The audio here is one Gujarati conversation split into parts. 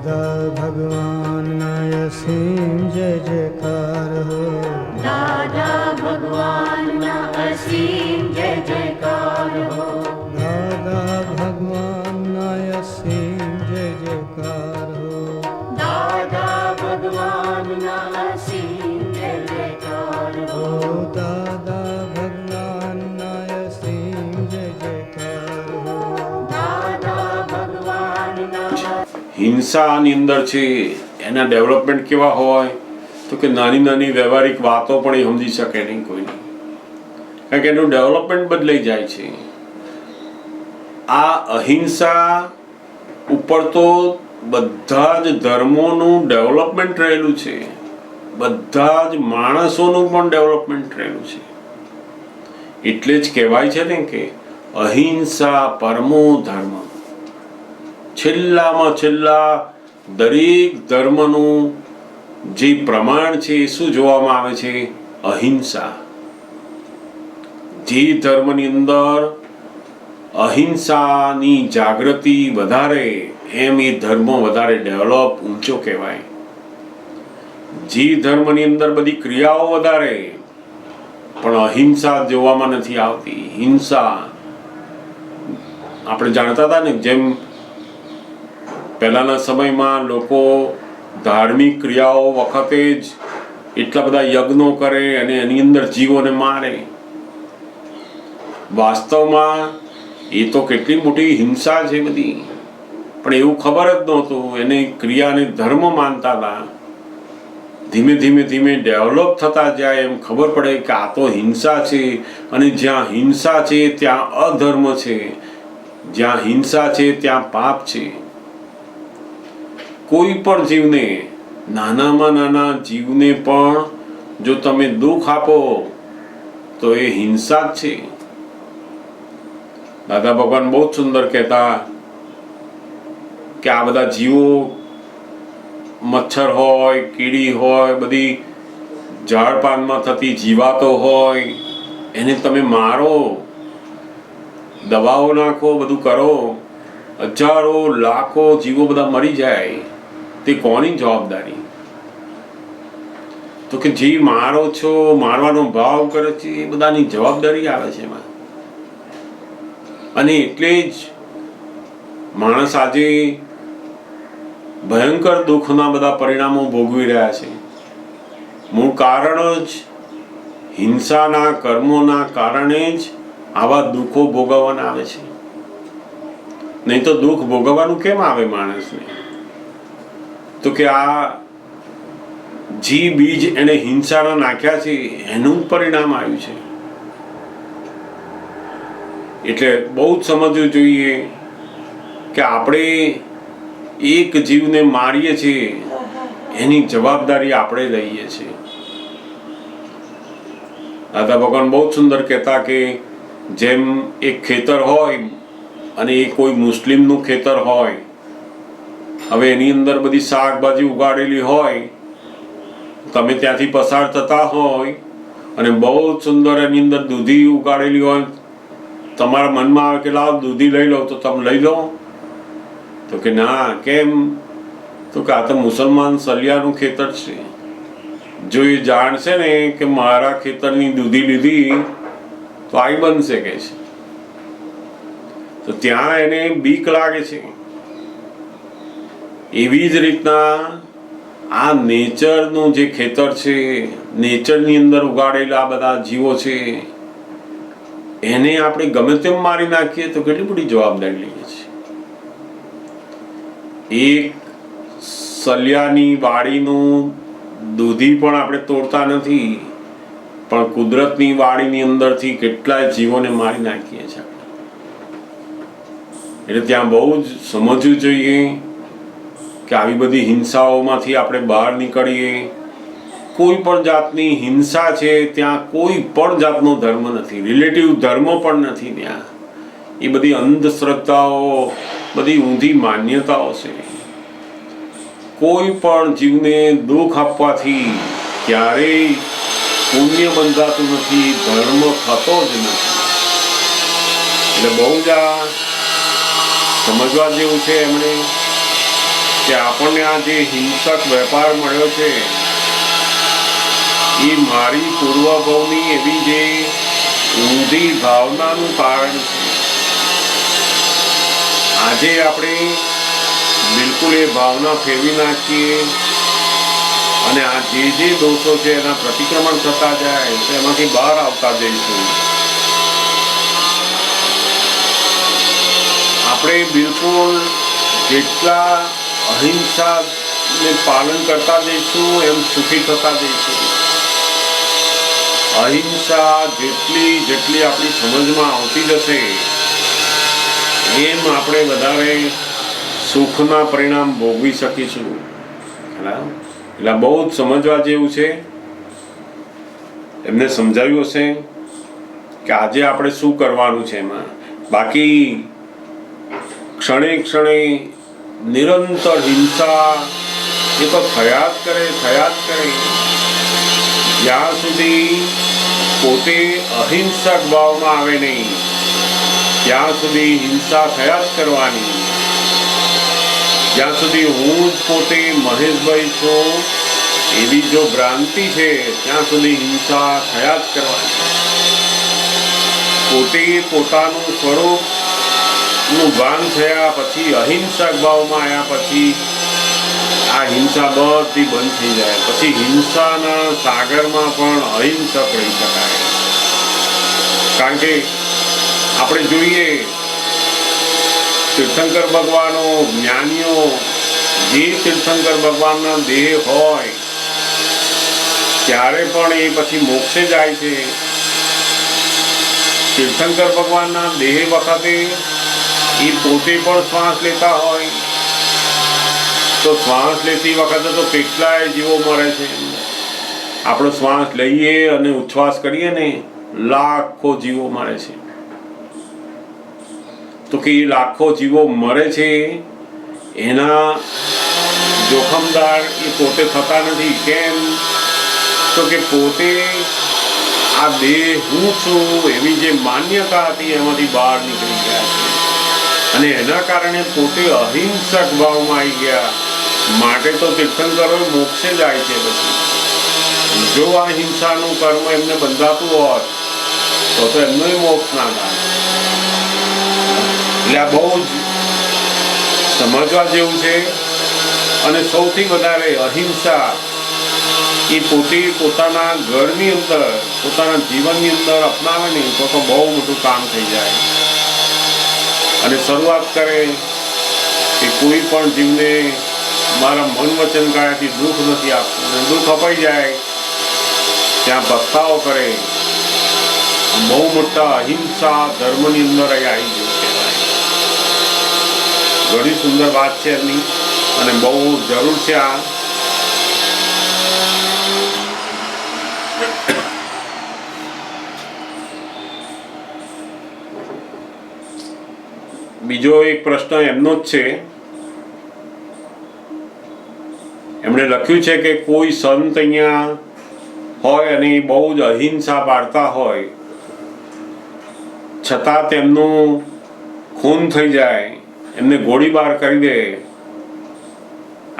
દાદા ભગવાનના અસીમ જય જયકાર હો. દાદા ભગવાનના અસીમ જય જયકાર હો. દાદા ભગવાનના અસીમ જય જયકાર હો. દાદા ભગવાનના અસીમ જય જયકાર હો. દાદા ભગવાનના અસીમ જય જયકાર હો. હિંસાની અંદર છે એના ડેવલપમેન્ટ કેવા હોય તો કે નાની નાની વ્યવહારિક વાતો પણ એ સમજી શકે નહીં કોઈની, કારણ કે એનું ડેવલપમેન્ટ બદલાઈ જાય છે. આ અહિંસા ઉપર તો બધા જ ધર્મોનું ડેવલપમેન્ટ રહેલું છે, બધા જ માણસોનું પણ ડેવલપમેન્ટ રહેલું છે. એટલે જ કહેવાય છે ને કે અહિંસા પરમો ધર્મ. છેલ્લામાં છેલ્લા દરેક ધર્મનું જે પ્રમાણ છે એ શું જોવામાં આવે છે? અહિંસા. જે ધર્મની અંદર અહિંસાની જાગૃતિ વધારે એમ એ ધર્મ વધારે ડેવલપ ઊંચો કહેવાય. જે ધર્મની અંદર બધી ક્રિયાઓ વધારે પણ અહિંસા જોવામાં નથી આવતી. હિંસા આપણે જાણતા હતા ને, જેમ પહેલાના સમયમાં લોકો ધાર્મિક ક્રિયાઓ વખતે જ એટલા બધા યજ્ઞો કરે અને એની અંદર જીવોને મારે. વાસ્તવમાં એ તો કેટલી મોટી હિંસા છે બધી, પણ એવું ખબર જ નહોતું. એને ક્રિયાને ધર્મ માનતા હતા. ધીમે ધીમે ધીમે ડેવલપ થતા જાય એમ ખબર પડે કે આ તો હિંસા છે, અને જ્યાં હિંસા છે ત્યાં અધર્મ છે, જ્યાં હિંસા છે ત્યાં પાપ છે. કોઈ પણ જીવને, નાનામાં નાના જીવને પણ જો તમે દુઃખ આપો તો એ હિંસા જ છે. દાદા ભગવાન બહુ જ સુંદર કહેતા કે આ બધા જીવો, મચ્છર હોય, કીડી હોય, બધી ઝાડપાનમાં થતી જીવાતો હોય, એને તમે મારો, દવાઓ નાખો, બધું કરો, હજારો લાખો જીવો બધા મરી જાય, તે કોની જવાબદારી? તો કે જે મારો છો, મારવાનો ભાવ કરે છે, એ બધાની જવાબદારી આવે છે એમાં. અને એટલે જ માણસ આજે ભયંકર દુઃખના બધા પરિણામો ભોગવી રહ્યા છે. મૂળ કારણ જ હિંસાના કર્મોના કારણે જ આવા દુઃખો ભોગવવાના આવે છે. નહીં તો દુઃખ ભોગવવાનું કેમ આવે માણસને? તો કે આ જે બીજ એને હિંસાના નાખ્યા છે એનું પરિણામ આવ્યું છે. એટલે બહુ જ સમજવું જોઈએ કે આપણે એક જીવને મારીએ છીએ એની જવાબદારી આપણે લઈએ છીએ. દાદા ભગવાન બહુ સુંદર કહેતા કે જેમ એક ખેતર હોય અને એ કોઈ મુસ્લિમનું ખેતર હોય, હવે એની અંદર બધી શાકભાજી ઉગાડેલી હોય, તમે ત્યાંથી પસાર થતા હોય અને બહુ જ સુંદર એની અંદર દૂધી ઉગાડેલી હોય, તમારા મનમાં આવે કે લાવ દૂધી લઈ લો, તો તમે લઈ લો? તો કે ના. કેમ? તો કે આ તો મુસલમાન સલિયાનું ખેતર છે. જો એ જાણશે ને કે મારા ખેતરની દૂધી લીધી તો આઈ બનશે કે છે, તો ત્યાં એને બીક લાગે છે. એવી જ રીતના આ નેચરનું જે ખેતર છે, નેચરની અંદર ઉગાડેલા બધા જીવો છે, એને આપણે ગમે તેમ મારી નાખીએ તો કેટલી બધી જવાબદારી લઈએ છીએ. એક સલિયાની વાડીનું દૂધી પણ આપણે તોડતા નથી, પણ કુદરતની વાડીની અંદરથી કેટલાય જીવોને મારી નાખીએ છીએ. એટલે ત્યાં બહુ જ સમજવું જોઈએ કે આવી બધી હિંસાઓમાંથી આપણે બહાર નીકળીએ. કોઈ પણ જાતની હિંસા છે ત્યાં કોઈ પણ જાતનો ધર્મ નથી, રિલેટિવ ધર્મ પણ નથી ત્યાં. એ બધી અંધશ્રદ્ધાઓ, બધી ઊંધી માન્યતાઓ છે. કોઈ પણ જીવને દુઃખ આપવાથી ક્યારેય પુણ્ય બંધાતું નથી, ધર્મ થતો જ નથી. એટલે બહુ જ આ સમજવા જેવું છે. એમણે કે આપણને આ જે હિંસક વેપાર મળ્યો છે એ મારી પૂર્વભાવની એવી જે ઊંધી ભાવનાનું કારણ છે. આજે આપણે બિલકુલ એ ભાવના ફેરવી નાખીએ અને આ જે દોષો છે એના પ્રતિક્રમણ થતા જાય તો એમાંથી બહાર આવતા જઈશું. આપણે બિલકુલ જેટલા અહિંસાને પાલન કરતા જઈશું એમ સુખી થતા જઈશું. અહિંસા જેટલી આપણી સમજમાં આવતી જશે એમ આપણે વધારે સુખના પરિણામ ભોગવી શકીશું. એટલે બહુ જ સમજવા જેવું છે. એમને સમજાવ્યું હશે કે આજે આપણે શું કરવાનું છે એમાં. બાકી ક્ષણે ક્ષણે નિરંતર હિંસા એ તો થયા જ કરે. જ્યાં સુધી પોતે અહિંસક ભાવમાં આવે નહીં ત્યાં સુધી હિંસા થયા જ કરવાની. જ્યાં સુધી હું જ પોતે મહેશભાઈ છું એવી જો ભ્રાંતિ છે ત્યાં સુધી હિંસા થયા જ કરવાની. પોતે પોતાનું સ્વરૂપનું ભાન થયા પછી અહિંસક ભાવમાં આવ્યા પછી આ હિંસા બધી બંધ થઈ જાય. પછી હિંસાના સાગરમાં પણ અહિંસક રહી શકાય. કારણ કે આપણે જોઈએ તીર્થંકર ભગવાનો જ્ઞાનીઓ જે તીર્થંકર ભગવાનના દેહ હોય ત્યારે પણ એ પછી મોક્ષે જાય છે. તીર્થંકર ભગવાનના દેહ વખતે એ પોતે પણ શ્વાસ લેતા હોય તો શ્વાસ લેતી વખતે તો કેટલાય જીવો મરે છે. આપણે શ્વાસ લઈએ અને ઉચ્છ્વાસ કરીએ ને લાખો જીવો મરે છે. તો કે એ લાખો જીવો મરે છે એના જોખમદાર એ પોતે થતા નથી. કેમ? તો કે પોતે આ દેહ હું છું એવી જે માન્યતા હતી એમાંથી બહાર નીકળી ગયા છે અને એના કારણે પોતે અહિંસક ભાવમાં આવી ગયા. માટે તો તીર્થંકરો મોક્ષે જાય છે. પછી જો આ હિંસાનું કર્મ એમને બંધાતું હોત તો એમનો મોક્ષ ના થાય. એટલે આ બહુ જ સમજવા જેવું છે. અને સૌથી વધારે અહિંસા એ પોતે પોતાના ઘરની અંદર પોતાના જીવનની અંદર અપનાવે ને તો બહુ મોટું કામ થઈ જાય. અને શરૂઆત કરે કે કોઈ પણ જીવને મારા મન વચન કાયાથી દુઃખ નથી આપતું અને દુઃખ અપાઈ જાય ત્યાં પસ્તાવો કરે. બહુ મોટા અહિંસા ધર્મની અંદર આવી ગયું કહેવાય. ઘણી સુંદર વાત છે એમની અને બહુ જરૂર છે આ. બીજો એક પ્રશ્ન એમનો જ છે. એમણે લખ્યું છે કે કોઈ સંત અહીંયા હોય અને બહુ જ અહિંસા પાડતા હોય છતાં તેમનું ખૂન થઈ જાય, એમને ગોળીબાર કરી દે.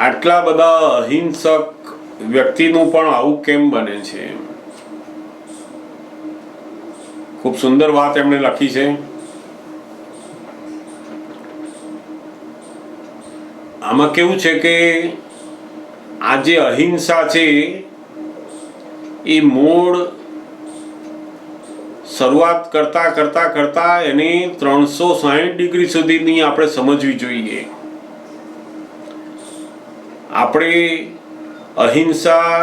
આટલા બધા અહિંસક વ્યક્તિનું પણ આવું કેમ બને છે? ખૂબ સુંદર વાત એમણે લખી છે. આમાં કેવું છે કે આ જે અહિંસા છે એ મૂળ શરૂઆત કરતા કરતા કરતા એની 360 ડિગ્રી સુધીની આપણે સમજવી જોઈએ. આપણે અહિંસા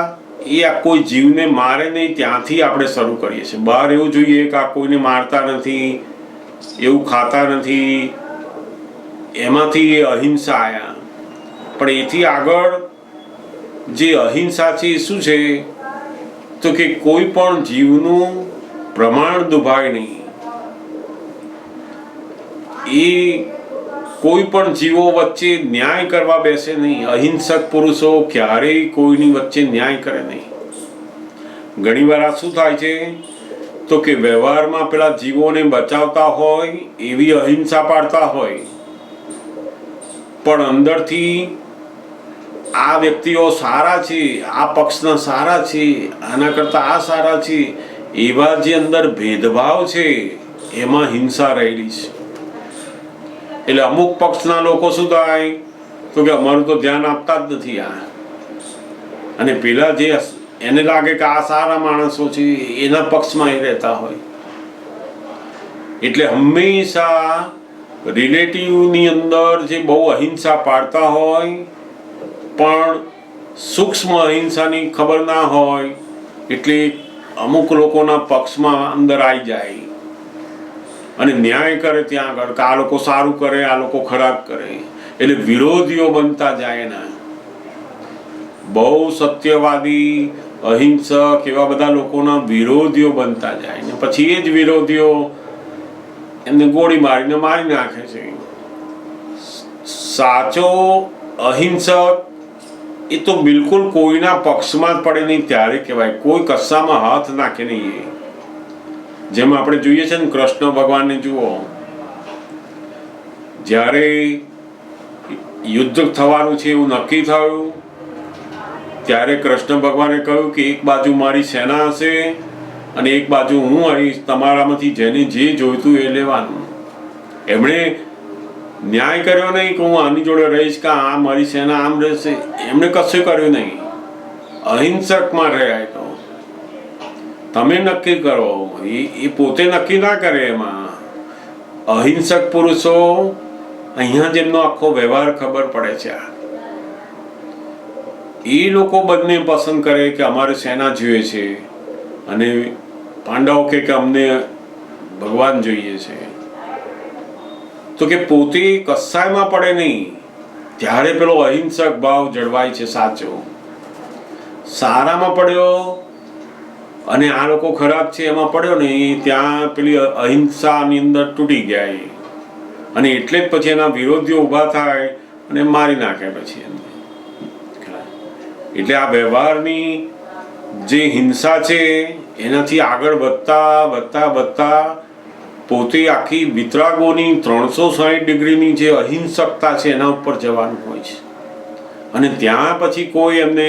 એ આ કોઈ જીવને મારે નહીં ત્યાંથી આપણે શરૂ કરીએ છીએ. બહાર એવું જોઈએ કે આ કોઈને મારતા નથી, એવું ખાતા નથી, એમાંથી એ અહિંસા આવ્યા. પણ એથી આગળ જે અહિંસા છે એ શું છે? તો કે કોઈ પણ જીવનું પ્રમાણ દુભાય નહીં. એ કોઈ પણ જીવો વચ્ચે ન્યાય કરવા બેસે નહીં. અહિંસક પુરુષો ક્યારેય કોઈની વચ્ચે ન્યાય કરે નહીં. ઘણીવાર આ શું થાય છે તો કે વ્યવહારમાં પેલા જીવોને બચાવતા હોય એવી અહિંસા પાડતા હોય પણ અંદરથી આ વ્યક્તિઓ સારા છે, આ પક્ષના સારા છે, આના કરતાં આ સારા છે, એવા જે અંદર ભેદભાવ છે એમાં હિંસા રહેલી છે. એટલે અમુક પક્ષના લોકો શું થાય તો કે અમારું તો ધ્યાન આપતા જ નથી આ, અને પેલા જે એને લાગે કે આ સારા માણસો છે એના પક્ષમાં એ રહેતા હોય. એટલે હંમેશા રિલેટિવની અંદર જે બહુ અહિંસા પાડતા હોય પણ સૂક્ષ્મ અહિંસાની ખબર ના હોય એટલે અમુક લોકોના પક્ષમાં અંદર આવી જાય અને ન્યાય કરે ત્યાં આગળ કે આ લોકો સારું કરે, આ લોકો ખરાબ કરે, એટલે વિરોધીઓ બનતા જાય ને. બહુ સત્યવાદી, અહિંસક એવા બધા લોકોના વિરોધીઓ બનતા જાય ને પછી એ જ વિરોધીઓ એમને ગોળી મારીને મારી નાખે છે. સાચો અહિંસક એ તો બિલકુલ કોઈના પક્ષમાં જ પડે નહીં ત્યારે કહેવાય, કોઈ કશામાં હાથ નાખે નહીં. જેમ આપણે જોઈએ છે ને કૃષ્ણ ભગવાનને જુઓ, જ્યારે યુદ્ધ થવાનું છે એવું નક્કી થયું ત્યારે કૃષ્ણ ભગવાને કહ્યું કે એક બાજુ મારી સેના હશે અને એક બાજુ હું આવીશ, તમારામાંથી જેને જે જોઈતું એ લેવાનું. એમણે ન્યાય કર્યો નહીં કે હું આની જોડે રહીશ કે આ મારી સેના આમ રહેશે, એમણે કશું કર્યું નહીં. અહિંસકમાં રહ્યા તો તમે નક્કી કરો, એ પોતે નક્કી ના કરે. એમાં અહિંસક પુરુષો અહીંયા જેમનો આખો વ્યવહાર ખબર પડે છે, એ લોકો બંને પસંદ કરે કે અમારે સેના જોઈએ છે અને પાંડવો કે અમને ભગવાન જોઈએ છે. તો કે પોતે કસાયમાં પડે નહીં ત્યારે પેલો અહિંસક ભાવ જળવાય છે સાચો. સારામાં પડ્યો અને આ લોકો ખરાબ છે એમાં પડ્યો ને ત્યાં પેલી અહિંસાની અંદર તૂટી ગયા અને એટલે જ પછી એના વિરોધીઓ ઊભા થાય અને મારી નાખે પછી. એટલે આ વ્યવહારની જે હિંસા છે એનાથી આગળ વધતા પોતે આખી વિતરાગોની 360 ડિગ્રીની જે અહિંસકતા છે એના ઉપર જવાનું હોય છે. અને ત્યાં પછી કોઈ એમને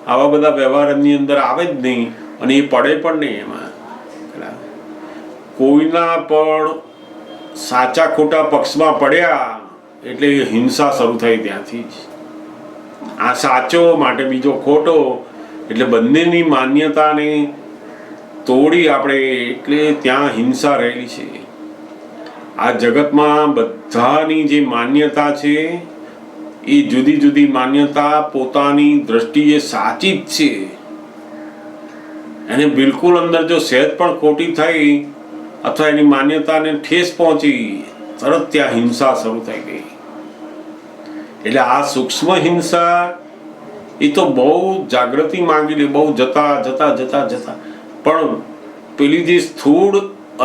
આવા બધા વ્યવહાર એમની અંદર આવે જ નહીં અને એ પડે પણ નહીં એમાં. કોઈના પણ સાચા ખોટા પક્ષમાં પડ્યા એટલે હિંસા શરૂ થઈ ત્યાંથી જ. આ સાચો માટે બીજો ખોટો, એટલે બંનેની માન્યતાને તોડી આપણે, એટલે ત્યાં હિંસા રહેલી છે. આ જગતમાં બધાની જે માન્યતા છે એ જુદી જુદી માન્યતા પોતાની દ્રષ્ટિએ સાચી જ છે, એને બિલકુલ અંદર જો સહેજ પણ ખોટી થઈ અથવા એની માન્યતાને ઠેસ પહોંચી તરત ત્યાં હિંસા શરૂ થઈ ગઈ. એટલે આ સૂક્ષ્મ હિંસા એ તો બહુ જાગૃતિ માંગી લે, બહુ જતા પણ પેલી જે સ્થૂળ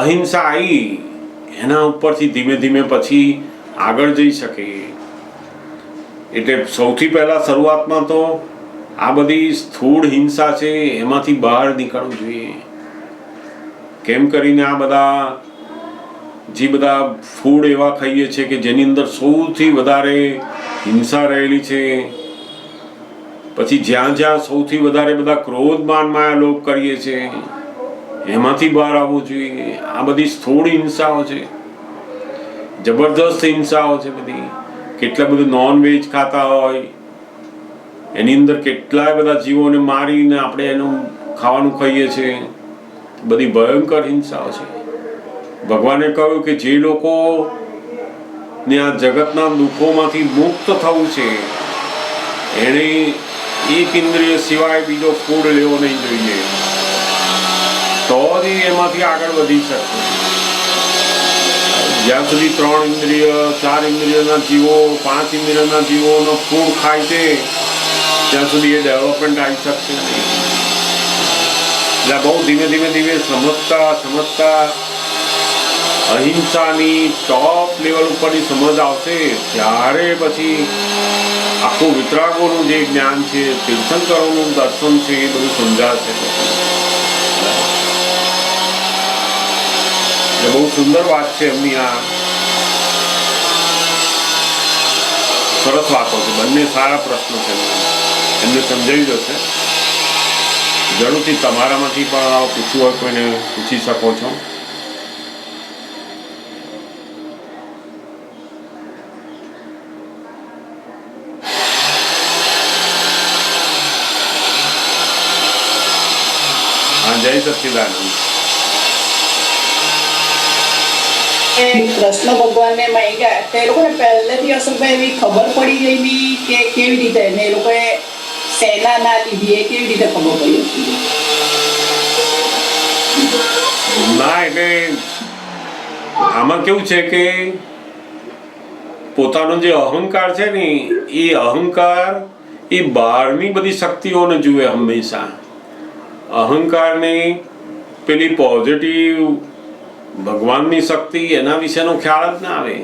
અહિંસા આવી એના ઉપરથી ધીમે ધીમે પછી આગળ જઈ શકે. એટલે સૌથી પહેલા શરૂઆતમાં તો આ બધી સ્થૂળ હિંસા છે એમાંથી બહાર નીકળવું જોઈએ. કેમ કરીને આ બધા ફૂડ એવા ખાઈએ છીએ કે જેની અંદર સૌથી વધારે હિંસા રહેલી છે. પછી જ્યાં જ્યાં સૌથી વધારે બધા ક્રોધ માન માયા લોભ કરીએ છીએ એમાંથી બહાર આવવું જોઈએ. આ બધી સ્થૂળ હિંસાઓ છે, જબરદસ્ત હિંસાઓ છે બધી. કેટલા બધું નોનવેજ ખાતા હોય એની અંદર કેટલાય બધા જીવોને મારીને આપણે એનું ખાવાનું ખાઈએ છીએ. બધી ભયંકર હિંસાઓ છે. ભગવાને કહ્યું કે જે લોકો ને આ જગતના દુઃખોમાંથી મુક્ત થવું છે એને એક ઇન્દ્રિય સિવાય બીજો ફૂડ લેવો નહીં જોઈએ, તો જ એમાંથી આગળ વધી શકશે. જ્યાં સુધી 3 ઇન્દ્રિય 4 ઇન્દ્રિયના જીવો 5 ઇન્દ્રિયના જીવોનો ફૂડ ખાય છે ત્યાં સુધી એ ડેવલપમેન્ટ આવી શકશે નહીં. એટલે બહુ ધીમે સમજતા અહિંસાની ટોપ લેવલ ઉપરની સમજ આવશે ત્યારે પછી આખું વિતરાગોનું જે જ્ઞાન છે, તીર્થંકરોનું દર્શન છે એ બધું સમજાશે. બહુ સુંદર વાત છે એમની આ. સરસ વાતો છે, બંને સારા પ્રશ્નો છે, એમને સમજાવી જશે. જરૂરથી તમારામાંથી પણ પૂછવું હોય કોઈને પૂછી શકો છો. હા, જય સચ્ચિદાનંદ. કૃષ્ણ ભગવાનને માંગ્યા તો એ લોકોને પહેલેથી અશોકભાઈ એવી ખબર પડી ગયેલી કે કેવી રીતે ને એ લોકોએ સેના ના લીધી એ કેવી રીતે ખબર પડી હતી? ના, એટલે આમાં કેવું છે કે પોતાનો જે અહંકાર છે ને એ અહંકાર એ બહારની બધી શક્તિઓને જુએ હંમેશા. અહંકારની પેલી પોઝિટિવ ભગવાનની શક્તિ એના વિશેનો ખ્યાલ જ ના આવે.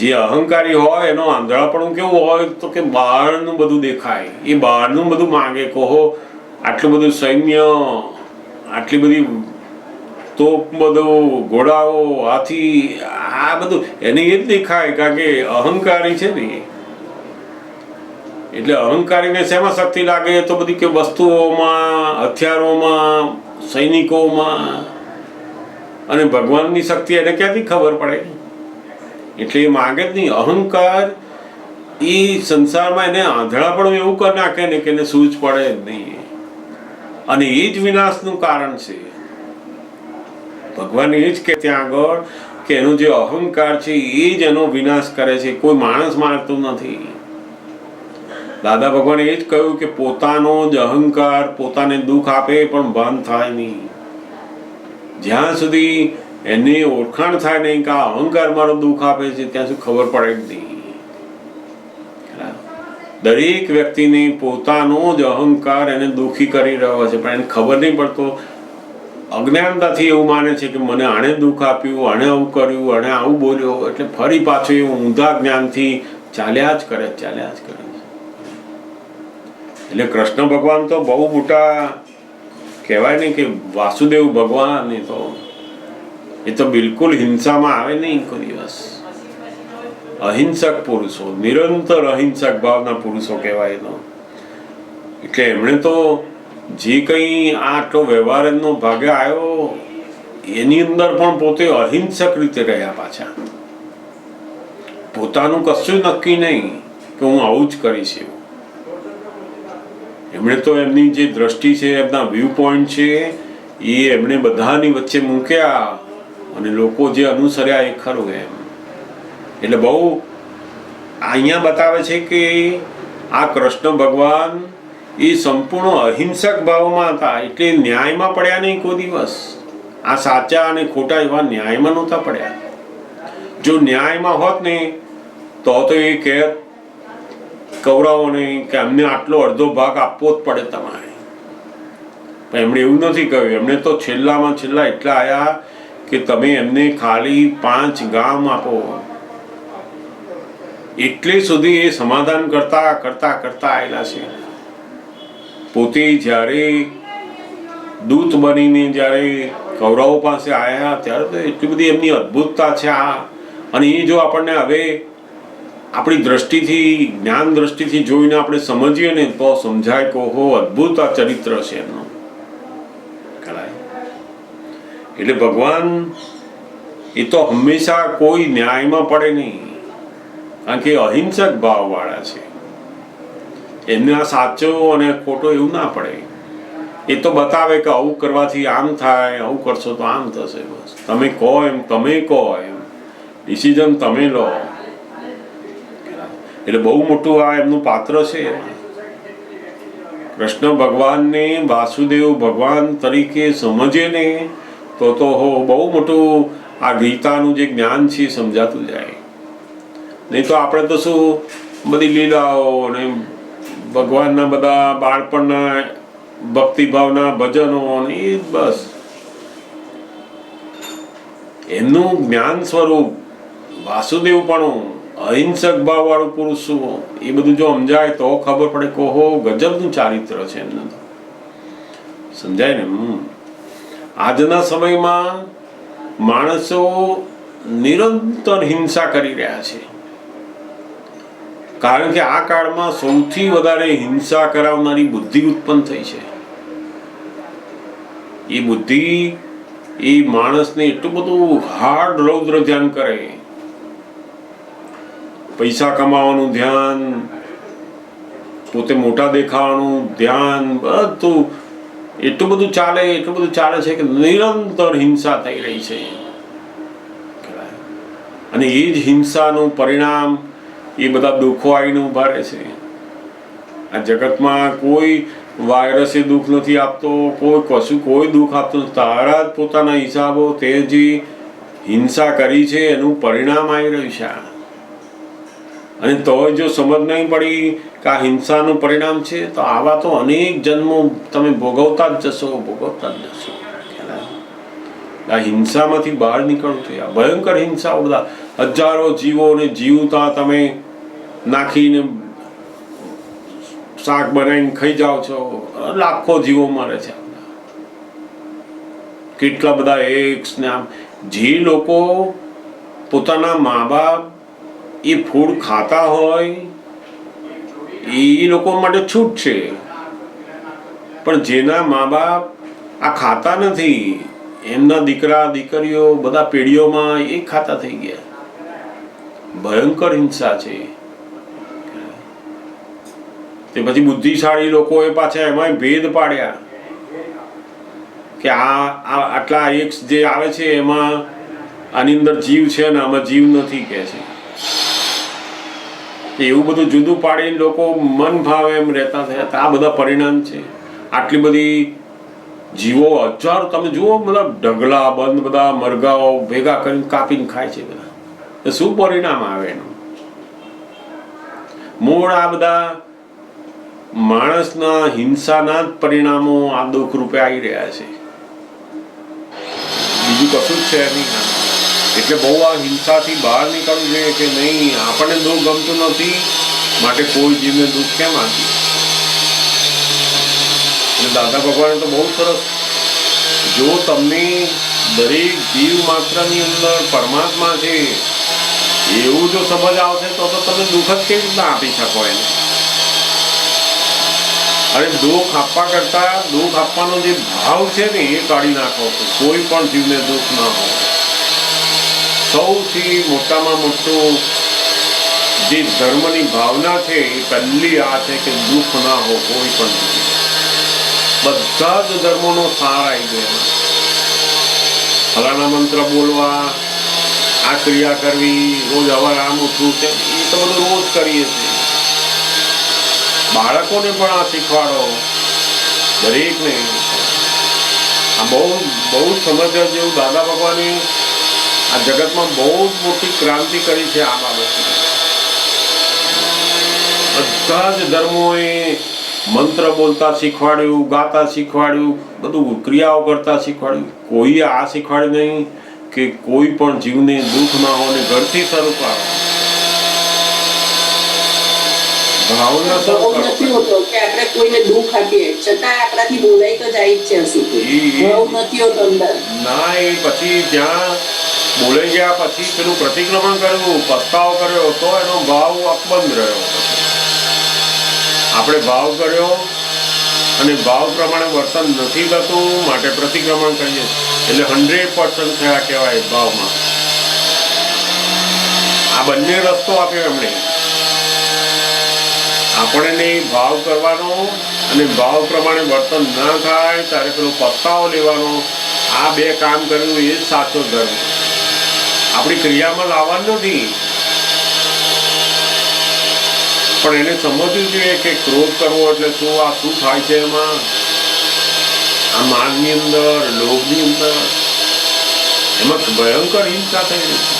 જે અહંકારી હોય એનો આંધળાપણું કેવું હોય તો કે બહારનું બધું દેખાય, એ બહારનું બધું માંગે. કહો આટલું બધું સૈન્ય, આટલી બધી તોપ, બધું ઘોડાઓ, હાથી, આ બધું એને એ જ દેખાય, કારણ કે અહંકારી છે ને. એટલે અહંકારીને શેમાં શક્તિ લાગે તો બધી કે વસ્તુઓમાં, હથિયારોમાં, સૈનિકોમાં. અને ભગવાનની શક્તિ એને ક્યાંથી ખબર પડે? એટલે એ માગે જ નહીં. અહંકાર એ સંસારમાં એને આંધળાપણું એવું કરી નાખે ને કે એને સૂઝ પડે જ નહીં. અને એ જ વિનાશનું કારણ છે. ભગવાન એ જ કે ત્યાં આગળ કે એનો જે અહંકાર છે એ જ એનો વિનાશ કરે છે, કોઈ માણસ મારતું નથી. દાદા ભગવાને એ જ કહ્યું કે પોતાનો જ અહંકાર પોતાને દુઃખ આપે પણ ભાન થાય નહીં. જ્યાં સુધી એને ઓળખાણ થાય નહીં કે આ અહંકાર મારો દુઃખ આપે છે ત્યાં સુધી ખબર પડે જ નહીં. દરેક વ્યક્તિને પોતાનો જ અહંકાર એને દુઃખી કરી રહ્યો છે, પણ એને ખબર નહીં પડતો. અજ્ઞાનતાથી એવું માને છે કે મને આણે દુઃખ આપ્યું, આણે આવું કર્યું, આણે આવું બોલ્યો, એટલે ફરી પાછું એવું ઊંધા જ્ઞાનથી ચાલ્યા જ કરે. એટલે કૃષ્ણ ભગવાન તો બહુ મોટા કહેવાય ને કે વાસુદેવ ભગવાન. એ તો બિલકુલ હિંસામાં આવે નહીં કોઈ દિવસ. અહિંસક પુરુષો, નિરંતર અહિંસક ભાવના પુરુષો કહેવાય. એટલે એમણે તો જે કંઈ આટલો વ્યવહાર એમનો ભાગે આવ્યો એની અંદર પણ પોતે અહિંસક રીતે રહ્યા પાછા. પોતાનું કશું નક્કી નહીં કે હું આવું જ કરીશ એવું. એમણે તો એમની જે દ્રષ્ટિ છે, એમના વ્યૂ પોઈન્ટ છે, એ એમણે બધાની વચ્ચે મૂક્યા અને લોકો જે અનુસર્યા એ ખરું એમ. એટલે બહુ અહીંયા બતાવે છે કે આ કૃષ્ણ ભગવાન એ સંપૂર્ણ અહિંસક ભાવમાં હતા. એટલે ન્યાયમાં પડ્યા નહીં કોઈ દિવસ. આ સાચા અને ખોટા એવા ન્યાયમાં નહોતા પડ્યા. જો ન્યાયમાં હોત ને તો એ કહેત કૌરવોને કે અમને આટલો અડધો ભાગ આપવો જ પડે તમારે. પણ એમણે એવું નથી કહ્યું. એમણે તો છેલ્લામાં છેલ્લા એટલા આવ્યા કે તમે એમને ખાલી 5 ગામ આપો. એટલે સુધી એ સમાધાન કરતા કરતા કરતા આવેલા છે. પોતે જ્યારે દૂત બનીને જ્યારે કૌરવો પાસે આવ્યા ત્યારે તો એટલી બધી એમની અદ્ભુતતા છે આ. અને એ જો આપણને હવે આપણી દ્રષ્ટિથી, જ્ઞાન દ્રષ્ટિથી જોઈને આપણે સમજીએ ને તો સમજાય કે ઓહો અદ્ભુત આ ચરિત્ર છે એમનું. એટલે ભગવાન એ તો હંમેશા કોઈ ન્યાયમાં પડે નહીં, કારણ કે અહિંસક ભાવ વાળા છે. એમને આ સાચો અને ખોટો એવું ના પડે. એ તો બતાવે કે આવું કરવાથી આમ થાય, આવું કરશો તો આમ થશે. બસ તમે કહો એમ, તમે કહો એમ, ડિસિઝન તમે લો. એટલે બહુ મોટું આ એમનું પાત્ર છે. કૃષ્ણ ભગવાનને વાસુદેવ ભગવાન તરીકે સમજે ને તો બહુ મોટું આ ગીતાનું જે જ્ઞાન છે સમજાતું જાય. નહીં તો આપણે તો શું બધી લીલાઓ અને ભગવાનના બધા બાળપણના ભક્તિભાવના ભજનો એ બસ એમનું જ્ઞાન સ્વરૂપ વાસુદેવપણું, અહિંસક ભાવ વાળું પુરુષ શું, એ બધું જો સમજાય તો ખબર પડે કે ઓહો ગજબનું ચારિત્ર છે એમનું. સમજાય ને? આજના સમયમાં માણસો નિરંતર હિંસા કરી રહ્યા છે. કારણ કે આ કાળમાં સૌથી વધારે હિંસા કરાવનારી બુદ્ધિ ઉત્પન્ન થઈ છે. એ બુદ્ધિ એ માણસને એટલું બધું હાર્ડ રૌદ્ર ધ્યાન કરે, પૈસા કમાવાનું ધ્યાન, પોતે મોટા દેખાવાનું ધ્યાન, બધું એટલું બધું ચાલે છે કે નિરંતર હિંસા થઈ રહી છે. અને એ જ હિંસાનું પરિણામ એ બધા દુઃખો આવીને ઉભા રહે છે. આ જગતમાં કોઈ વાયરસે દુઃખ નથી આપતો, કોઈ દુઃખ આપતું નથી. તારા જ પોતાના હિસાબો તે જે હિંસા કરી છે એનું પરિણામ આવી રહ્યું છે. અને તોય જો સમજ નહીં પડી કે આ હિંસાનું પરિણામ છે, તો આવા તો અનેક જન્મો તમે ભોગવતા જ જશો. આ હિંસામાંથી બહાર નીકળવું છે. આ ભયંકર હિંસા, બધા હજારો જીવોને જીવતા તમે નાખીને શાક બનાવીને ખાઈ જાઓ છો. લાખો જીવો મરે છે. કેટલા બધા એક્સ ને આમ. જે લોકો પોતાના મા બાપ એ ફૂડ ખાતા હોય એ લોકો માટે છૂટ છે, પણ જેના મા બાપ આ ખાતા નથી, એમના દીકરા દીકરીઓ બધા પેઢીઓમાં એ ખાતા થઈ ગયા. ભયંકર હિંસા છે. તે પછી બુદ્ધિશાળી લોકોએ પાછા એમાં ભેદ પાડ્યા કે આ આટલા એક્સ જે આવે છે એમાં આની અંદર જીવ છે ને આમાં જીવ નથી કે છે. એવું બધું જુદું પાડીને લોકો મન ભાવે એમ રહેતા થયા. આ બધા પરિણામ છે. આટલી બધી જીવો હજારો તમે જુઓ, બધા ઢગલા બંધ બધા મરઘાઓ ભેગા કરીને કાપીને ખાય છે બધા. શું પરિણામ આવે એનું? મૂળ આ બધા માણસના હિંસાના જ પરિણામો આ દુઃખ રૂપે આવી રહ્યા છે. બીજું કશું જ છે નહીં. એટલે બહુ આ હિંસાથી બહાર નીકળવું જોઈએ કે નહીં, આપણને દુઃખ ગમતું નથી માટે કોઈ જીવને દુઃખ કેમ આપીએ. અને દાદા ભગવાને તો બહુ સરસ, જો તમને દરેક જીવ માત્રની અંદર પરમાત્મા છે એવું જો સમજ આવશે તો તમે દુઃખ જ કેવી રીતના આપી શકો એને. અને દુઃખ આપવા કરતા દુઃખ આપવાનો જે ભાવ છે ને એ કાઢી નાખો તો કોઈ પણ જીવને દુઃખ ના હોય. સૌથી મોટામાં મોટું જે ધર્મની ભાવના છે એ પહેલી આ છે કે દુઃખ ના હો કોઈ પણ. બધા જ ધર્મોનો સાર આવી ગયો. ફલાણા મંત્ર બોલવા, આ ક્રિયા કરવી, રોજ અવાર આમ ઉઠવું છે, એ તો બધું રોજ કરીએ છીએ. બાળકોને પણ આ શીખવાડો, દરેકને. આ બહુ સમજવા જેવું. દાદા ભગવાને આ જગતમાં બહુ જ મોટી ક્રાંતિ કરી છે આ બાબતે. બધા જ ધર્મોએ મંત્ર બોલતા શીખવાડ્યું, ગાતા શીખવાડ્યું, બધું ક્રિયાઓ કરતા શીખવાડ્યું. કોઈએ આ શીખવાડ્યું નહીં કે કોઈ પણ જીવને દુઃખ ના હોય ને ઘરથી શરૂ કરો. ભાવના શરૂ કરો. નથી હોતો કે આપણે કોઈને દુઃખ આપીએ છતાં આપણાથી બોલાઈ તો જાય જ છે. ભાવ નથી હોતો અંદર. ના, એ પછી જ્યાં બોલાઈ ગયા પછી પેલું પ્રતિક્રમણ કર્યું, પસ્તાવો કર્યો તો એનો ભાવ અકબંધ રહ્યો. આપણે ભાવ કર્યો અને ભાવ પ્રમાણે વર્તન નથી થતું માટે પ્રતિક્રમણ કરીએ, એટલે 100% થયા કહેવાય ભાવમાં. આ બંને રસ્તો આપ્યો એમણે. આપણે ભાવ કરવાનો અને ભાવ પ્રમાણે વર્તન ના થાય ત્યારે પેલો પસ્તાવો લેવાનો. આ બે કામ કર્યું એ જ સાચો ધર્મ. આપણી ક્રિયામાં લાવવાનું નથી, પણ એને સમજવું જોઈએ કે ક્રોધ કરવો એટલે શું, આ શું થાય છે એમાં. આ માનની અંદર, લોભની અંદર, એમાં ભયંકર હિંસા થઈ રહી છે.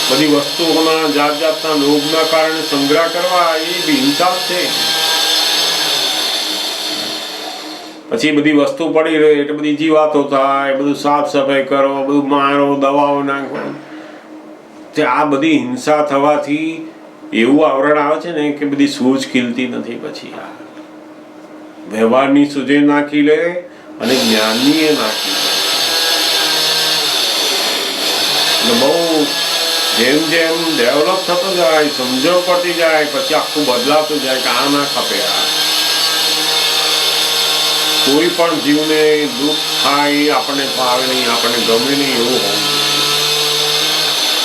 બધી વસ્તુઓના જાત જાતના લોભના કારણે સંગ્રહ કરવા એ હિંસા છે. પછી બધી વસ્તુ પડી રહે એટલે બધી જીવાતો થાય, બધું સાફ સફાઈ કરો, બધું મારો, દવાઓ નાખો. આ બધી હિંસા થવાથી એવું આવરણ આવે છે ને કે બધી સૂઝ ખીલતી નથી. પછી આ વ્યવહારની સૂઝે નાખી લે અને જ્ઞાનની એ નાખી લે. એટલે બહુ જેમ જેમ ડેવલપ થતો જાય, સમજણ પડતી જાય, પછી આખું બદલાતું જાય કે આ ના ખપે. આ કોઈ પણ જીવને દુઃખ થાય આપણને ફાવે નહીં, આપણને ગમે નહીં એવું હોવું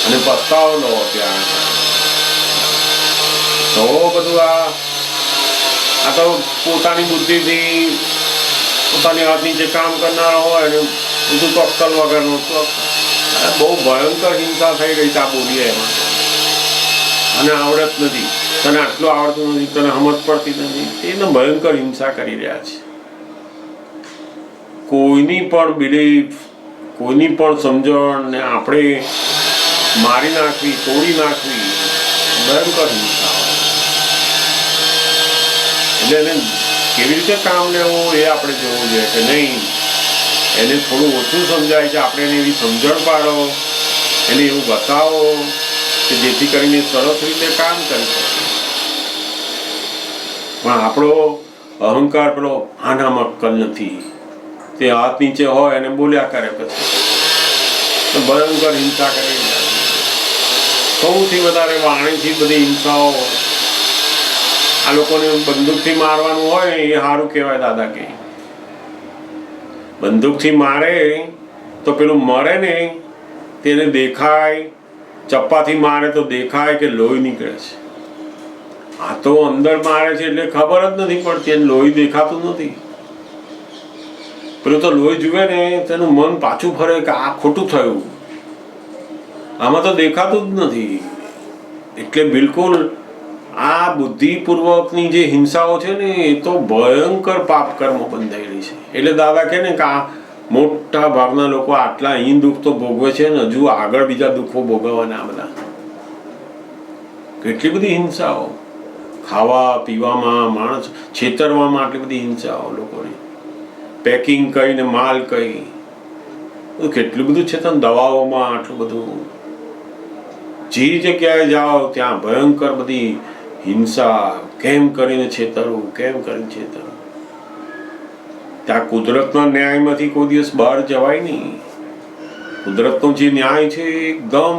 અને પસ્તાવો લો ત્યાં તો બધું આ તો પોતાની બુદ્ધિથી પોતાની હાથ નીચે કામ કરનાર હોય ને બધું ટોક્કલ વગરનું તો બહુ ભયંકર હિંસા થઈ રહી છે આ બોલીએ એમાં. અને આવડત નથી, તને આટલું આવડતું નથી, તને સમજ પડતી નથી, એને ભયંકર હિંસા કરી રહ્યા છે. કોઈની પણ બિલીફ, કોઈની પણ સમજણ ને આપણે મારી નાખવી, તોડી નાખવી, ભયંકર હિંસા. એટલે એને કેવી રીતે કામ લેવું એ આપણે જોવું જોઈએ કે નહીં. એને થોડું ઓછું સમજાય છે, આપણે એને એવી સમજણ પાડો, એને એવું બતાવો કે જેથી કરીને સરસ રીતે કામ કરી શકે. પણ આપણો અહંકાર પેલો આનામાં અક્કલ નથી, તે હાથ નીચે હોય અને બોલ્યા કરે, પછી ભયંકર હિંસા કરી. સૌથી વધારે વાણીથી બધી હિંસાઓ. આ લોકોને બંદૂકથી મારવાનું હોય એ સારું કહેવાય. દાદા કે બંદૂકથી મારે તો પેલું મરે ને તેને દેખાય, ચપ્પાથી મારે તો દેખાય કે લોહી નીકળે છે. આ તો અંદર મારે છે એટલે ખબર જ નથી પડતી, એને લોહી દેખાતું નથી. પેલું તો લોહી જુએ ને તેનું મન પાછું ફરે કે આ ખોટું થયું, આમાં તો દેખાતું જ નથી. એટલે બિલકુલ આ બુદ્ધિપૂર્વકની જે હિંસાઓ છે ને એ તો ભયંકર પાપ કર્મ બંધાયેલી છે. એટલે દાદા કહે ને કે આ મોટા ભાગના લોકો આટલા અહીં દુઃખ તો ભોગવે છે ને હજુ આગળ બીજા દુઃખો ભોગવવાના. બધા કેટલી બધી હિંસાઓ, ખાવા પીવામાં, માણસ છેતરવામાં આટલી બધી હિંસાઓ લોકોની. પેકિંગ કરીને માલ કઈ કેટલું બધું છે, તને દવાઓમાં આટલું બધું. જે જગ્યાએ જાઓ ત્યાં ભયંકર બધી હિંસા. કેમ કરીને છેતરવું, કેમ કરીને છેતરવું. ત્યાં કુદરતના ન્યાયમાંથી કોઈ દિવસ બહાર જવાય નહીં. કુદરતનો જે ન્યાય છે એકદમ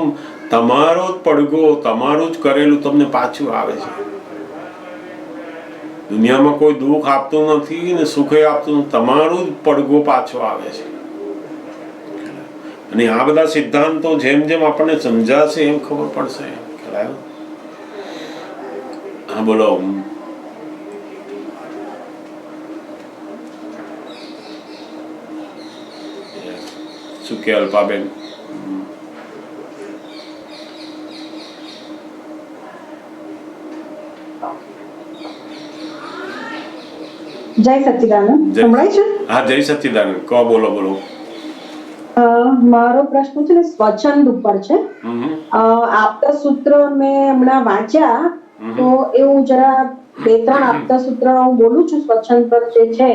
તમારો જ પડઘો, તમારું જ કરેલું તમને પાછું આવે છે. દુનિયામાં કોઈ દુઃખ આપતું નથી ને સુખે આપતું નથી, તમારું જ પડઘો પાછો આવે છે. અને આ બધા સિદ્ધાંતો જેમ જેમ આપણને સમજાશે એમ ખબર પડશે. હા બોલો. શું કે અલ્પાબેન? જય સચ્ચિદાનંદ. સંભળાય છે? હા, જય સચ્ચિદાનંદ. કહો, બોલો બોલો. મારો પ્રશ્ન છે ને સ્વચ્છંદ ઉપર છે. આપતા સૂત્ર મેં હમણાં વાંચ્યા તો એવું જરા 2-3 આપતા સૂત્ર હું બોલું છું સ્વચ્છંદ પર જે છે.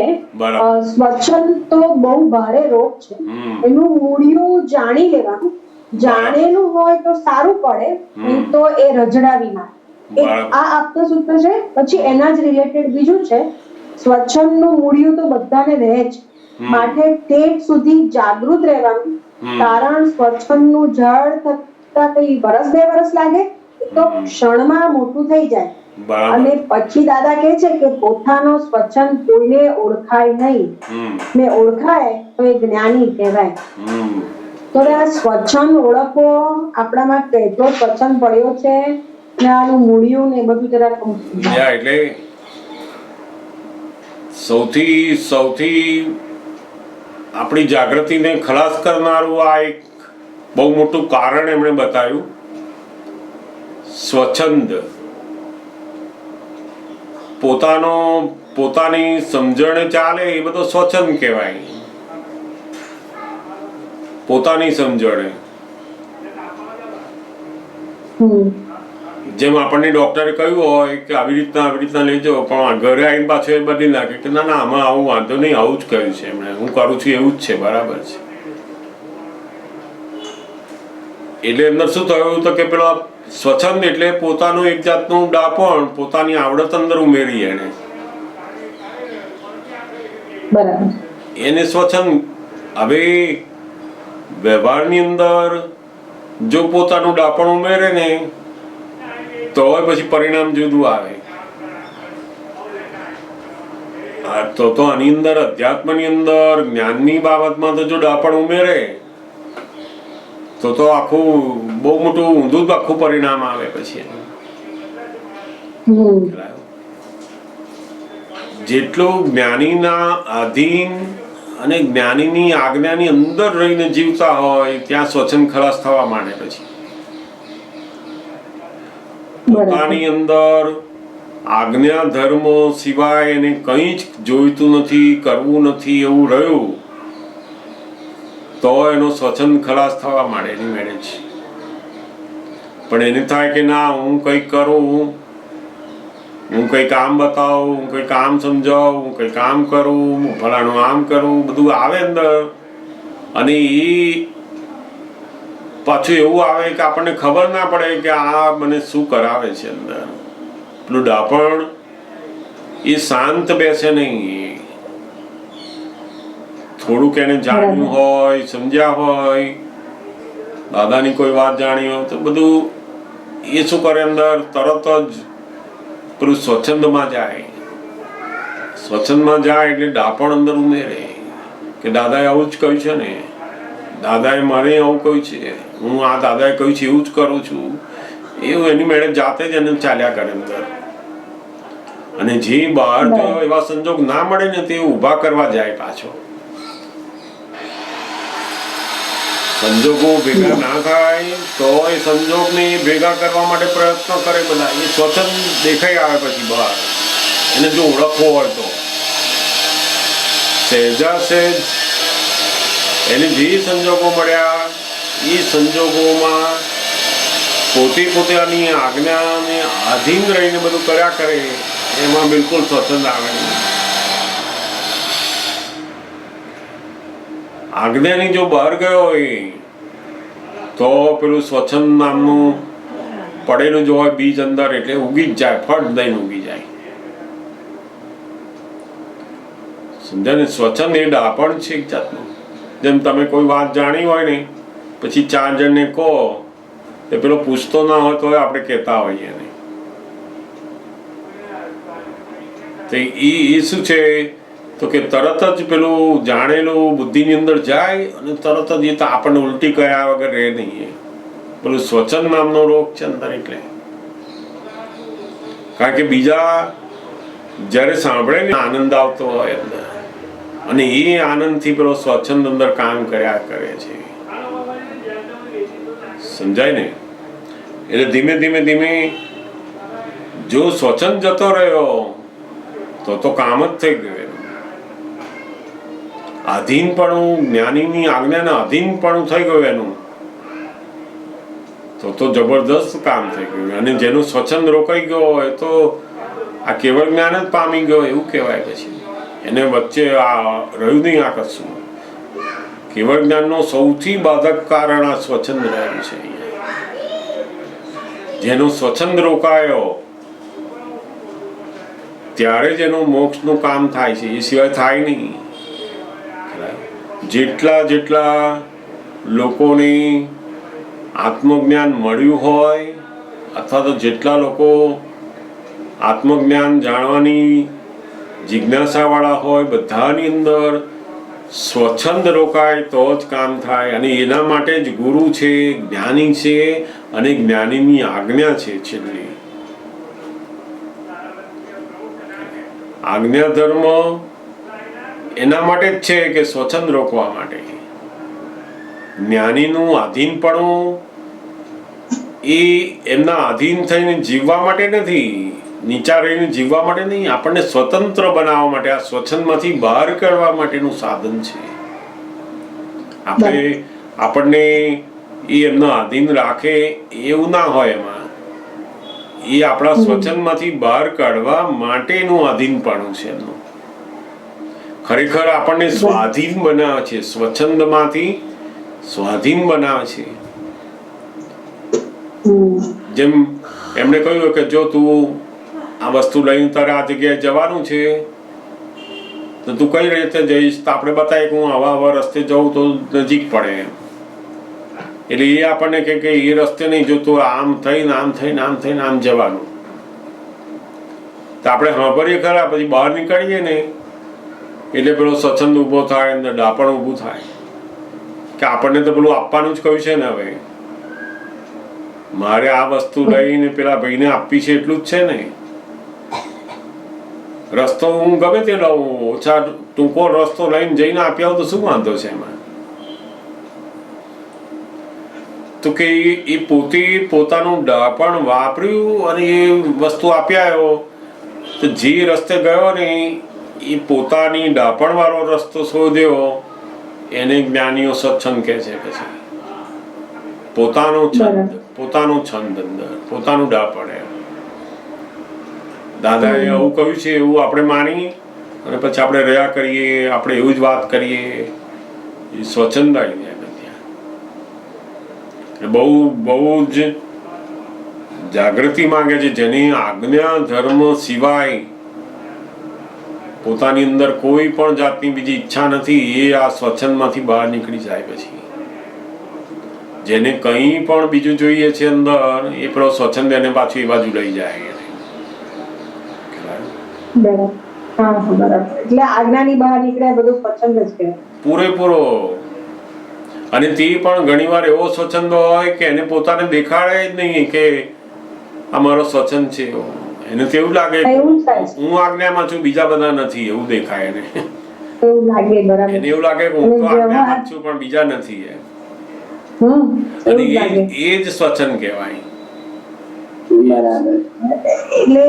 સ્વચ્છંદ તો બહુ ભારે રોગ છે, એનું મૂળિયું જાણી લેવાનું. જાણેલું હોય તો સારું પડે, નહીં તો એ રજડાવી નાખે. આ આપતા સૂત્ર છે. પછી એના જ રિલેટેડ બીજું છે, સ્વચ્છંદ નું મૂળિયું તો બધાને રહે જ, માટે ઠેઠ સુધી જાગૃત રહેવાનું. કારણ સ્વચ્છંદ નું જળ થતા કઈ વર્ષ 2 વર્ષ લાગે, તો ક્ષણમાં મોટું થઈ જાય. અને પછી દાદા કહે છે કે પોતાનો સ્વચ્છંદ કોઈને ઓળખાય નહીં, ને ઓળખાય તો એ જ્ઞાની કહેવાય. તો આ સ્વચ્છંદ ઓળખવો આપણામાં કેટલો સ્વચ્છંદ પડ્યો છે ને આનું મૂળિયું ને બધું જરા એટલે સૌથી આપણી જાગૃતિને ખલાસ કરનારું આ એક બહુ મોટું કારણ એમણે બતાવ્યું. સ્વચ્છંદ પોતાની સમજણે ચાલે એ બધો સ્વચ્છંદ કહેવાય. પોતાની સમજણે, જેમ આપણને ડોક્ટરે કહ્યું હોય કે આવી રીતના લેજો, પણ ઘરે આવીને પાછો એ બદલી નાખે કે ના આમાં આવું વાંધો નહીં, આવું જ કહ્યું છે એમણે, હું કરું છું એવું જ છે, બરાબર છે. એટલે અંદર શું થયું તો કે પેલો સ્વચ્છંદ એટલે પોતાનું એક જાતનું ડાપણ, પોતાની આવડત અંદર ઉમેરી એને સ્વચ્છંદ. હવે વ્યવહારની અંદર જો પોતાનું ડાપણ ઉમેરે ને તો પછી પરિણામ જુદું આવે. તો આની અંદર અધ્યાત્મની અંદર જ્ઞાનની બાબતમાં તો જો ડાપણ ઉમેરે તો આખું બહુ મોટું ઊંધું જ આખું પરિણામ આવે પછી. જેટલું જ્ઞાનીના આધીન અને જ્ઞાનીની આજ્ઞાની અંદર રહીને જીવતા હોય ત્યાં સ્વચ્છંદ ખલાસ થવા માંડે. પછી પોતાની અંદર આજ્ઞા ધર્મ સિવાય એને કંઈ જ જોઈતું નથી, કરવું નથી એવું રહ્યું તો એનો સ્વચ્છંદ ખલાસ થવા માંડે એની મેળે જ. પણ એને થાય કે ના, હું કંઈક કરું, હું કંઈ કામ બતાવું, હું કંઈ કામ સમજાવું, હું કંઈ કામ કરું, હું ફલાણું આમ કરું, બધું આવે અંદર. અને એ પાછું એવું આવે કે આપણને ખબર ના પડે કે આ મને શું કરાવે છે અંદર. પેલું ડાપણ એ શાંત બેસે નહીં. થોડુંક એને જાણ્યું હોય, સમજ્યા હોય, દાદાની કોઈ વાત જાણી હોય તો બધું એ શું કરે અંદર તરત જ પેલું સ્વચ્છંદમાં જાય. સ્વચ્છંદમાં જાય એટલે ડાપણ અંદર ઉમેરે કે દાદાએ આવું જ કહ્યું છે ને, દાદાએ મારે આવું કહ્યું છે, હું આ દાદાએ કહ્યું છે એવું જ કરું છું. એવું એની મેળે જાતે જ એને ચાલ્યા કરે અંદર. અને જે બહાર જો એવા સંજોગ ના મળે ને તે ઊભા કરવા જાય પાછો. સંજોગો ભેગા ના થાય તો એ સંજોગને ભેગા કરવા માટે પ્રયત્ન કરે બધા. એ સ્વચ્છંદ દેખાઈ આવે પછી બહાર. એને જો ઓળખવો હોય તો સહેજા સહેજ એને જે સંજોગો મળ્યા એ સંજોગોમાં પોતાની આજ્ઞાને આધીન રહીને બધું કર્યા કરે, એમાં બિલકુલ સ્વચ્છંદ આવે નહીં. આજ્ઞાની જો બહાર ગયો હોય તો પેલું સ્વચ્છંદ નામનું પડેલું જો હોય બીજ અંદર, એટલે ઉગી જ જાય, ફટ દઈને ઉગી જાય. સમજાય ને? સ્વચ્છંદ એ ડાપણ છે એક જાતનું. જેમ તમે કોઈ વાત જાણી હોય ને પછી 4 જણને કહો એ પેલો પૂછતો ના હોય તો આપણે કહેતા હોઈએ ને. તો એ શું છે તો કે તરત જ પેલું જાણેલું બુદ્ધિની અંદર જાય અને તરત જ એ તો આપણને ઉલટી કર્યા વગર રહે નહીં. પેલું સ્વચ્છંદ નામનો રોગ છે અંદર. એટલે કારણ કે બીજા જ્યારે સાંભળે ને આનંદ આવતો હોય અંદર, અને એ આનંદથી પેલો સ્વચ્છંદ અંદર કામ કર્યા કરે છે. સમજાય ને? એટલે ધીમે ધીમે ધીમે જો સ્વચ્છંદ જતો રહ્યો તો કામ જ થઈ ગયું. આધીનપણું, જ્ઞાનીની આજ્ઞાને આધીનપણું થઈ ગયું એનું, તો જબરદસ્ત કામ થઈ ગયું. અને જેનું સ્વચ્છંદ રોકાઈ ગયો હોય તો આ કેવળ જ્ઞાન જ પામી ગયો એવું કહેવાય. પછી એને વચ્ચે આ રહ્યું નહીં આ કશું. કેવળ જ્ઞાનનો સૌથી બાધક કારણ આ સ્વચ્છંદ રહ્યું છે. જેનો સ્વચ્છંદ રોકાયો ત્યારે જ એનું મોક્ષનું કામ થાય છે, એ સિવાય થાય નહીં. જેટલા લોકોને આત્મજ્ઞાન મળ્યું હોય અથવા તો જેટલા લોકો આત્મજ્ઞાન જાણવાની જિજ્ઞાસાવાળા હોય, બધાની અંદર સ્વચ્છંદ રોકાય તો જ કામ થાય. અને એના માટે જ ગુરુ છે, જ્ઞાની છે, અને જ્ઞાનીની આજ્ઞા છે. છેલ્લી આજ્ઞા ધર્મ એના માટે જ છે કે સ્વચ્છંદ રોકવા માટે. જ્ઞાનીનું આધીનપણું એ એમના આધીન થઈને જીવવા માટે નથી, નીચા રહીને જીવવા માટે નહીં, આપણને સ્વતંત્ર બનાવવા માટે, આ સ્વચ્છંદમાંથી બહાર કાઢવા માટેનું સાધન છે. આપણને એ એમના આધીન રાખે એવું ના હોય. એમાં એ આપણા સ્વચ્છંદમાંથી બહાર કાઢવા માટેનું આધીનપણું છે એમનું. ખરેખર આપણને સ્વાધીન બનાવે છે, સ્વચ્છંદમાંથી સ્વાધીન બનાવે છે. જેમ એમણે કહ્યું કે જો તું આ વસ્તુ લઈને તારે આ જગ્યાએ જવાનું છે તો તું કઈ રીતે જઈશ, તો આપણે બતાવીએ કે હું આવા રસ્તે જઉં તો નજીક પડે. એટલે એ આપણને કહે કે એ રસ્તે નહીં જોતું, આમ થઈને આમ થઈને આમ થઈને આમ જવાનું. તો આપણે સાંભળીએ ખરા, પછી બહાર નીકળીએ ને એટલે પેલો સ્વચ્છંદ ઊભો થાય, અંદર ડાપણ ઊભું થાય કે આપણને તો પેલું આપવાનું જ કહ્યું છે ને, હવે મારે આ વસ્તુ લઈને પેલા ભાઈને આપવી છે એટલું જ છે ને. રસ્તો હું ગમે તે લઉં, ઓછા ટૂંકો રસ્તો લઈને જઈને આપી આવું તો શું વાંધો છે એમાં? તો કે એ પોતે પોતાનું ડાપણ વાપર્યું અને એ વસ્તુ આપી આવ્યો. તો જે રસ્તે ગયો ને એ પોતાની ડાપણ વાળો રસ્તો શોધ્યો, એને જ્ઞાનીઓ સત્સંગ કહે છે. પછી પોતાનું છંદ, પોતાનું છંદ અંદર, પોતાનું ડાપણ. દાદાએ એવું કહ્યું છે એવું આપણે માની અને પછી આપણે રહ્યા કરીએ, આપણે એવું જ વાત કરીએ, એ સ્વચ્છંદ આવી જાય ત્યાં. બહુ બહુ જ જાગૃતિ માંગે છે. જેની આજ્ઞા ધર્મ સિવાય પોતાની અંદર કોઈ પણ જાતની બીજી ઈચ્છા નથી, એ આ સ્વચ્છંદમાંથી બહાર નીકળી જાય. પછી જેને કંઈ પણ બીજું જોઈએ છે અંદર, એ પેલો સ્વચ્છંદ એને પાછું એ બાજુ લઈ જાય. એટલે આજ્ઞાની બહાર નીકળ્યા બધું સ્વચ્છંદ જ કહેવાય પૂરેપૂરો. અને તે પણ ઘણીવાર એવો સ્વચ્છંદ હોય કે એને પોતાને દેખાડે જ નહીં કે આ મારો સ્વચ્છંદ છે. એને તો એવું લાગે હું આજ્ઞામાં છું, બીજા બધા નથી, એવું દેખાય એને. એવું લાગે, બરાબર. એને એવું લાગે કે હું તો આજ્ઞામાં છું પણ બીજા નથી. અને એ જ સ્વચ્છંદ કહેવાય. બરાબર. એટલે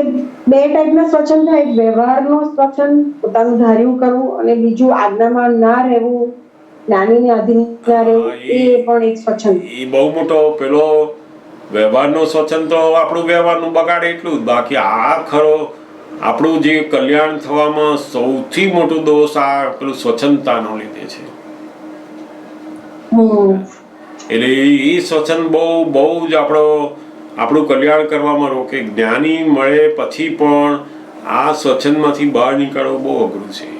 બે ટાઈપના સ્વચ્છંદ થાય, એક વ્યવહારનો સ્વચ્છંદ, પોતાનું ધાર્યું કરવું, અને બીજું આજ્ઞામાં ના રહેવું, જ્ઞાનીને અધીન ના રહેવું, એ પણ એક સ્વચ્છંદ. એ બહુ મોટો પેલો વ્યવહારનો સ્વચ્છંદ તો આપણું વ્યવહારનું બગાડે એટલું જ. બાકી આ ખરો આપણું જે કલ્યાણ થવામાં સૌથી મોટું દોષ આ પેલું સ્વચ્છંદતાનો લીધે છે. એટલે એ સ્વચ્છંદ બહુ બહુ જ આપણું કલ્યાણ કરવામાં રોકે. જ્ઞાની મળે પછી પણ આ સ્વચ્છંદમાંથી બહાર નીકળવું બહુ અઘરું છે.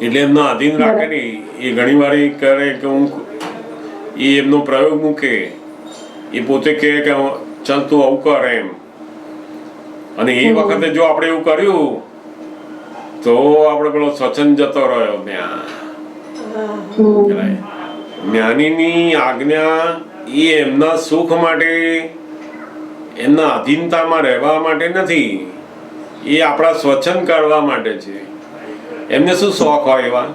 એટલે એમના અધીન રાખે નહીં. એ ઘણી વાર એ કરે કે હું એ એમનો પ્રયોગ મૂકે, એ પોતે કહે કે ચાલ તું આવું કર એમ. અને એ વખતે જો આપણે એવું કર્યું તો આપણે પેલો સ્વચ્છંદ જતો રહ્યો ત્યાં. જ્ઞાનીની આજ્ઞા એ એમના સુખ માટે, એમના અધીનતામાં રહેવા માટે નથી, એ આપણા સ્વચ્છંદ કરવા માટે છે. એમને શું શોખ હોય એવા?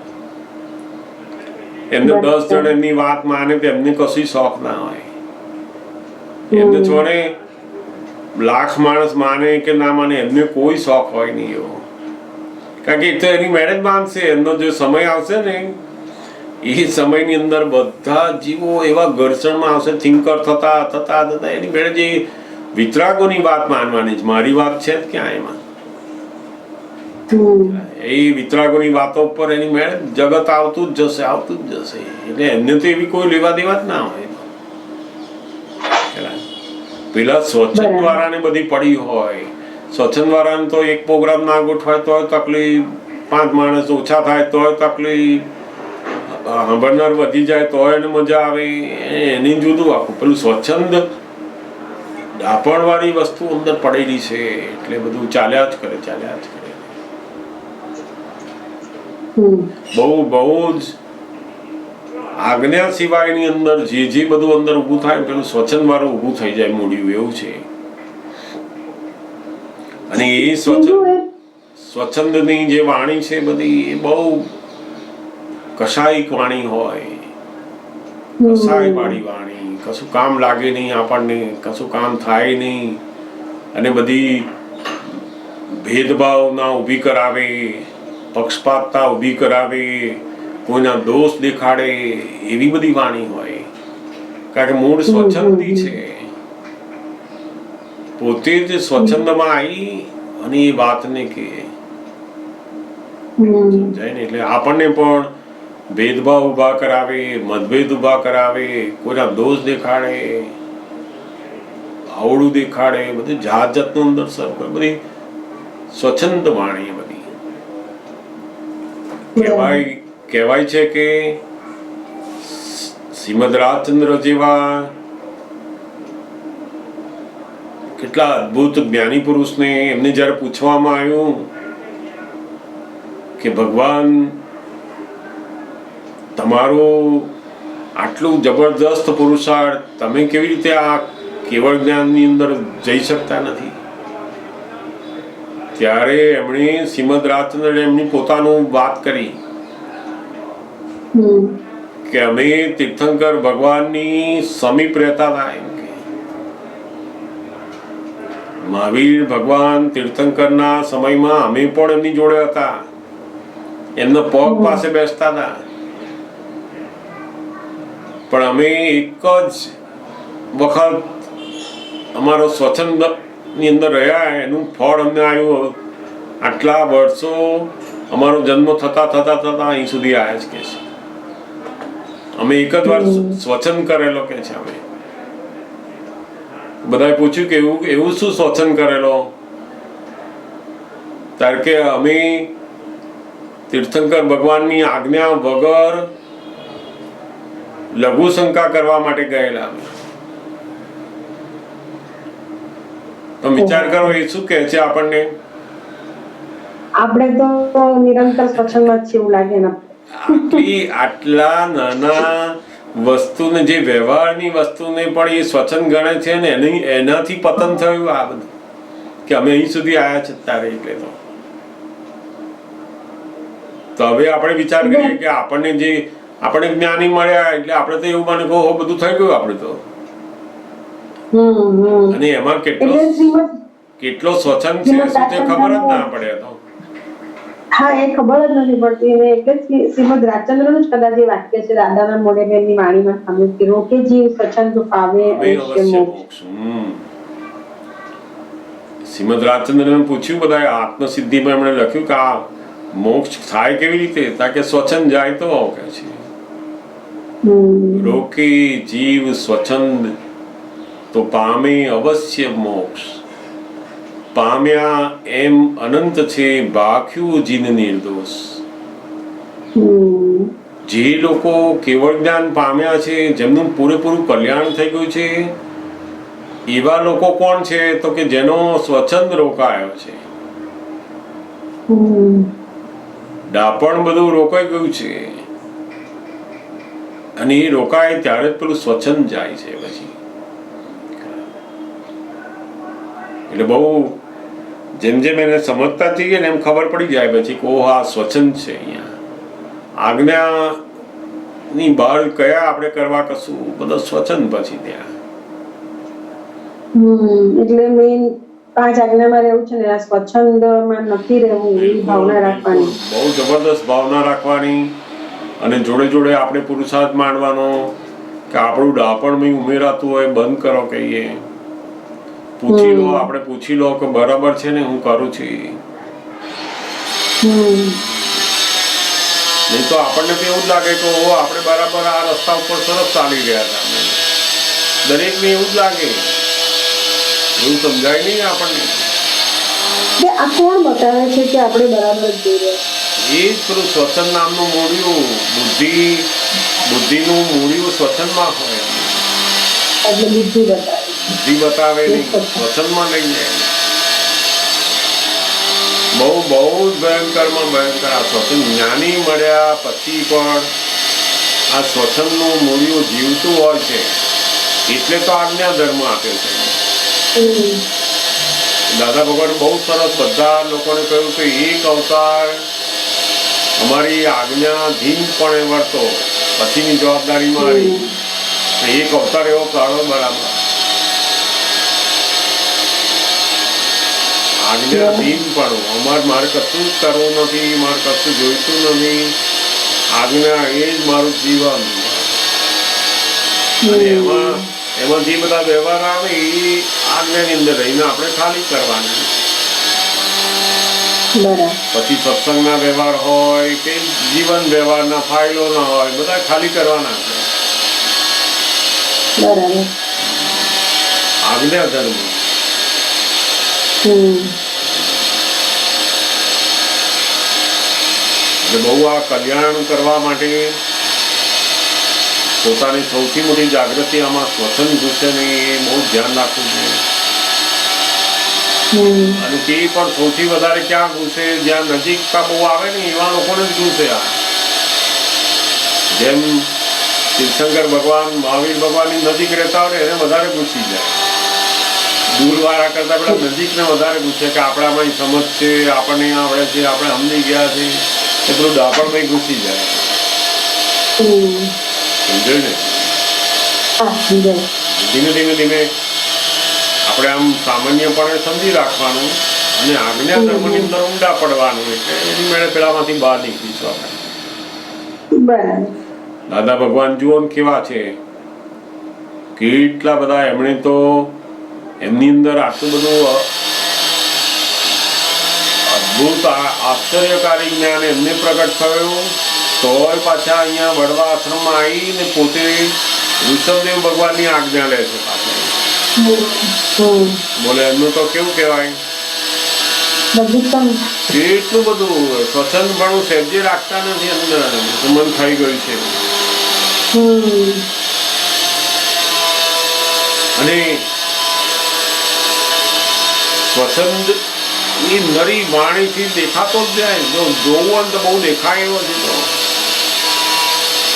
એમને 10 જણ એમની વાત માને તો એમને કશું શોખ ના હોય. એમને જોડે લાખ માણસ માને કે ના માને, એમને કોઈ શોખ હોય નહીં એવો. કારણ કે એ તો એની મેરેજ માનશે. એમનો જે સમય આવશે ને એ સમયની અંદર બધા જીવો એવા ઘર્ષણમાં આવશે, થિંકર થતા થતા થતા એની મેળે જે વિતરાગોની વાત માનવાની છે. મારી વાત છે જ ક્યાં એમાં? એ વિતરાગોની વાતો પર એની મેળે જગત આવતું જ જશે, આવતું જ જશે. એટલે એમને તો એવી કોઈ લેવા દેવા જ ના હોય. પેલા સ્વચ્છંદ વાળાને બધી પડી હોય. સ્વચ્છંદ વાળાને તો એક પ્રોગ્રામ ના ગોઠવાય તોય તકલીફ, 5 માણસ ઓછા થાય તોય તકલીફ, સાંભળનાર વધી જાય તોય એને મજા આવે. એની જુદું આખું. પેલું સ્વચ્છંદ ડાપણ વાળી વસ્તુ અંદર પડેલી છે એટલે બધું ચાલ્યા જ કરે, ચાલ્યા જ કરે. બહુ બહુ જ આજ્ઞા સિવાયની અંદર જે બધું અંદર ઊભું થાય પેલું સ્વચ્છંદ વાળું ઊભું થઈ જાય મૂળ્યું એવું છે. અને એ સ્વચ્છંદની જે વાણી છે બધી એ બહુ કસાયિક વાણી હોય, કસાય વાળી વાણી. કશું કામ લાગે નહીં આપણને, કશું કામ થાય નહીં. અને બધી ભેદભાવ ના ઊભી કરાવે, પક્ષપાતતા ઊભી કરાવે, કોઈના દોષ દેખાડે, એવી બધી વાણી હોય. કારણ કે મૂળ સ્વચ્છંદી છે, પોતે જ સ્વચ્છંદમાં આવી અને એ વાતને કે સમજાય ને. એટલે આપણને પણ ભેદભાવ ઉભા કરાવે, મતભેદ ઉભા કરાવે, કોઈના દોષ દેખાડે, આવડું દેખાડે, બધું જાત જાતનું અંદર સર બધી સ્વચ્છંદ વાણી. બધી કહેવાય છે કે શ્રીમદ રાજચંદ્ર જેવા કેટલા અદ્ભુત જ્ઞાની પુરુષને એમને જ્યારે પૂછવામાં આવ્યું કે ભગવાન તમારું આટલું જબરદસ્ત પુરુષાર્થ, તમે કેવી રીતે આ કેવળ જ્ઞાનની અંદર જઈ શકતા નથી? ત્યારે એમણે શ્રીમદ રાજચંદ્ર એમની પોતાનું વાત કરી કે અમે તીર્થંકર ભગવાનની સમીપ રહેતા હતા. એમ કે મહાવીર ભગવાન તીર્થંકરના સમયમાં અમે પણ એમની જોડે હતા, એમના પગ પાસે બેસતા હતા, પણ અમે એક જ વખત અમારો સ્વચ્છંદ ની અંદર રહ્યા, એનું ફળ અમને આવ્યું. આટલા વર્ષો અમારો જન્મ થતા થતા થતા અહીં સુધી આવ્યા જ કે છે. અમે એક જ વાર સ્વચન કરેલો કે છે. અમે બધાએ પૂછ્યું કે એવું શું સ્વચન કરેલો? ત્યારે કે અમે તીર્થંકર ભગવાનની આજ્ઞા વગર લઘુ શંકા કરવા માટે ગયેલા. તો વિચાર કરો એ શું કહે છે આપણને? આપણે તો નિરંતર સ્વચ્છંદમાં જ છે એવું લાગે ને. આટલા નાના વસ્તુને, જે વ્યવહારની વસ્તુને પણ એ સ્વચ્છંદ ગણે છે ને, એનાથી પતન થયું આ બધું કે અમે અહીં સુધી આવ્યા છે તારે. એટલે તો હવે આપણે વિચાર કરીએ કે આપણને જ્ઞાની મળ્યા એટલે આપણે તો એવું માને કહો બધું થઈ ગયું આપણે તો. અને એમાં કેટલો સ્વચ્છંદ છે શું તે ખબર જ ના પડે. તો હા, એ ખબર જ નથી પડતી. અને એટલે જ શ્રીમદ રાજચંદ્રનું જ કદાચ એ વાક્ય છે દાદાના મોઢે એમની વાણીમાં સાંભળ્યું કે રોકે જીવ સ્વચ્છંદ પાવે અવશ્ય મોક્ષ. શ્રીમદ રાજચંદ્રને પૂછ્યું બધા આત્મસિદ્ધિમાં એમણે લખ્યું કે આ મોક્ષ થાય કેવી રીતે? તાકે સ્વચ્છંદ જાય તો કે છે રોકે જીવ સ્વચ્છંદ તો પામે અવશ્ય મોક્ષ. પામ્યા એમ અનંત છે બાખ્યું જીન નિર્દોષ. જે લોકો કેવળ જ્ઞાન પામ્યા છે, જેમનું પૂરેપૂરું કલ્યાણ થઈ ગયું છે, એવા લોકો કોણ છે? તો કે જેનો સ્વચ્છંદ રોકાયો છે. ડાપણ બધું રોકાઈ ગયું છે અને એ રોકાય ત્યારે જ પેલું સ્વચ્છંદ જાય છે. પછી એટલે બહુ જેમ જેમ એને સમજતા જઈએ ને એમ ખબર પડી જાય પછી કે ઓહ આ સ્વચ્છંદ છે. અહીંયા આજ્ઞાની બહાર કયા આપણે કરવા કશું, બધો સ્વચ્છંદ પછી ત્યાં. એટલે મેઈન 5 આજ્ઞામાં રહેવું છે ને, આ સ્વચ્છંદમાં નથી રહેવું એવી ભાવના રાખવાની. બહુ જબરદસ્ત ભાવના રાખવાની. અને જોડે જોડે આપણે પુરુષાર્થ માંડવાનો કે આપણું ડાપણ ઉમેરાતું હોય બંધ કરો કહીએ. પૂછી લો, આપણે પૂછી લો કે બરાબર છે ને હું કરું છું. નહીં તો આપણને તો એવું જ લાગે કે ઓ આપણે બરાબર આ રસ્તા ઉપર સરસ ચાલી રહ્યા હતા. દરેકને એવું જ લાગે, એવું સમજાય નહીં આપણને. આ કોણ બતાવે છે કે આપણે બરાબર જ જઈ રહ્યા? એ જ પેલું સ્વચ્છંદ નામનું મૂળિયું, બુદ્ધિનું મૂળિયું સ્વચ્છંદમાં હોય. એટલે બુદ્ધિ બતાવે, બુદ્ધિ બતાવે નહીં, સ્વચ્છંદમાં લઈ જાય. બહુ બહુ જ ભયંકરમાં ભયંકર આ સ્વચ્છંદ. જ્ઞાની મળ્યા પછી પણ આ સ્વચ્છંદનું મૂળિયું જીવતું હોય છે. એટલે તો આજ્ઞા ધર્મ આપ્યો છે. દાદા ભગવાન બહુ સરસ બધા લોકોને કહ્યું કે એક અવતાર અમારી આજ્ઞાધીનપણે વર્તો, પછીની જવાબદારી મારી. એક અવતાર એવો કાઢો બરાબર. આજ્ઞાધીનપણું મારે કશું જ કરવું નથી, મારે કશું જોઈતું નથી. આજ્ઞા એ જ મારું જીવન. અને એમાં જે બધા વ્યવહાર આવે એ આજ્ઞાની અંદર રહીને આપણે ખાલી કરવાના. પછી સત્સંગના વ્યવહાર હોય કે જીવન વ્યવહારના ફાઇલો ના હોય, બધા ખાલી કરવાના. આજ્ઞા ધર્મ. એટલે બહુ આ કલ્યાણ કરવા માટે પોતાની સૌથી મોટી જાગૃતિ આમાં શ્વસન ઘૂસે નહીં એ બહુ ધ્યાન રાખવું જોઈએ. અને તે પણ સૌથી વધારે ક્યાં ઘૂસે? જ્યાં નજીકતા બહુ આવે ને એવા લોકોને જ ઘૂસે. આ જેમ તીર્થંકર ભગવાન, મહાવીર ભગવાનની નજીક રહેતા હોય એને વધારે ઘૂસી જાય. દૂરવાળા કરતા પેલા નજીકને વધારે ઘૂસે કે આપણામાં સમજ છે, આપણને આવડે છે, આપણે સમજી ગયા છે, એ પેલું ડાપણમાં ઘૂસી જાય. સમજાય ને? ધીમે ધીમે ધીમે આપણે આમ સામાન્યપણે સમજી રાખવાનું અને આજ્ઞા કર્મની અંદર ઊંડા પડવાનું, એટલે એની મેળે પેલામાંથી બહાર નીકળીશું આપણે. દાદા ભગવાન જુઓ ને કેવા છે, કેટલા બધા એમણે તો એમની અંદર આટલું બધું અદ્ભુત આશ્ચર્યકારી જ્ઞાન એમને પ્રગટ થયું, તોય પાછા અહીંયા વડવા આશ્રમમાં આવીને પોતે ઋષભદેવ ભગવાનની આજ્ઞા લે છે પાછા. બોલે એમનું તો કેવું કહેવાય, એટલું બધું સ્વચ્છંદપણું સહેજે રાખતા નથી અંદર, મન થઈ ગયું છે. અને સ્વચ્છંદ એ નરી વાણીથી દેખાતો જ જાય. જો જોવું તો બહુ દેખાય એવો છે.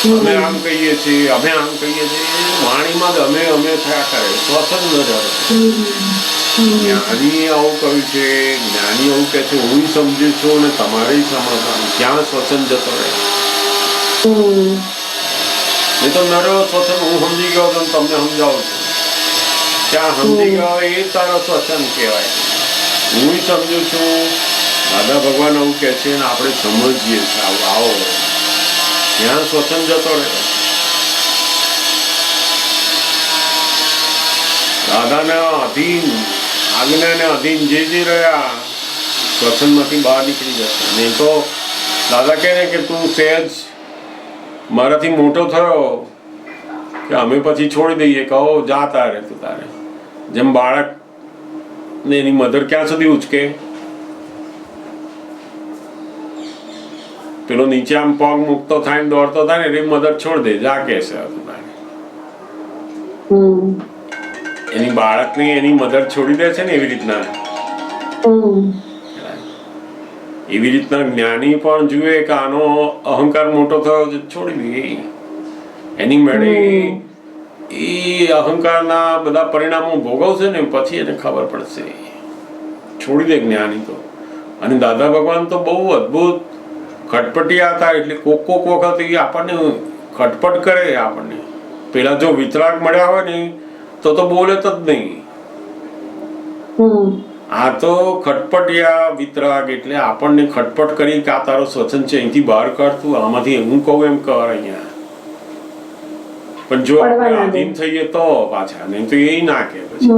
અમે આમ કહીએ છીએ, અમે આમ કહીએ છીએ, વાણીમાં જ અમે અમે થયા કરે, સ્વચ્છંદ ન રહે. જ્ઞાની આવું કહ્યું છે, જ્ઞાની આવું કહે છે, હું સમજુ છું અને તમારે સમજવાનું, ક્યાં સ્વચ્છંદ જતો રહે? એ તો નરો સ્વચ્છંદ હું સમજી ગયો તો તમને સમજાવું છું, ત્યાં સમજી ગયો એ તારો સ્વચ્છંદ કહેવાય. હું સમજુ છું, દાદા ભગવાન આવું કહે છે ને આપણે સમજીએ છીએ, આવો ત્યાં સ્વચ્છંદ જતો રહે. દાદાના અધીન, આજ્ઞાને અધીન જે રહ્યા સ્વચ્છંદમાંથી બહાર નીકળી જશે. નહીં તો દાદા કહે ને કે તું સહેજ મારાથી મોટો થયો કે અમે પછી છોડી દઈએ, કહો જા તારે, તું તારે. જેમ બાળક ને એની મધર ક્યાં સુધી ઉચકે, પેલો નીચે આમ પગ મૂકતો થાય ને દોડતો થાય ને એટલે મધર છોડ દે, જા કે છે. એની બાળકની એની મધર છોડી દે છે ને એવી રીતના જ્ઞાની પણ જુએ કે આનો અહંકાર મોટો થયો છોડી દે. એની મેળે એ અહંકારના બધા પરિણામો ભોગવશે ને પછી એને ખબર પડશે, છોડી દે જ્ઞાની તો. અને દાદા ભગવાન તો બહુ અદ્ભુત ખટપટિયા હતા, એટલે કોક વખત એ આપણને ખટપટ કરે. આપણને પેલા જો વિતરાગ મળ્યા હોય ને તો બોલે તો જ નહીં. આ તો ખટપટિયા વિતરાગ, એટલે આપણને ખટપટ કરી કે આ તારો સ્વચ્છંદ છે, અહીંથી બહાર કાઢતું, આમાંથી હું કહું એમ કર અહીંયા. પણ જો આપણે આધીન થઈએ તો પાછા, નહીં તો એ ના કે પછી.